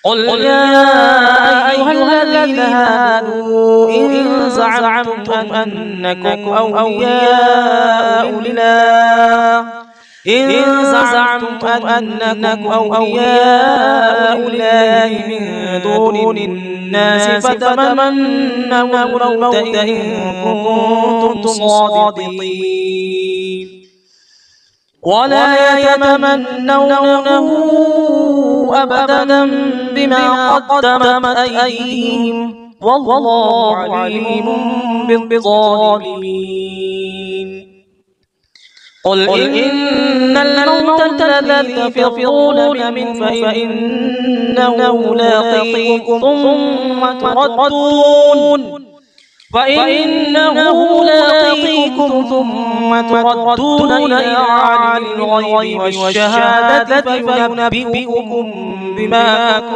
قل يا أيها الذين هادوا إن زعمتم أنكم أولياء لله من دون الناس فتمنوا الموت إن كنتم صادقين ولا يتمنونه أبدا بما قدمت أيديهم والله عليم بالظالمين. قل إن الموت الذي تفرون منه فإنه لاقيكم ثم تردون إلى عالم الغيب والشهادة فينبئكم بما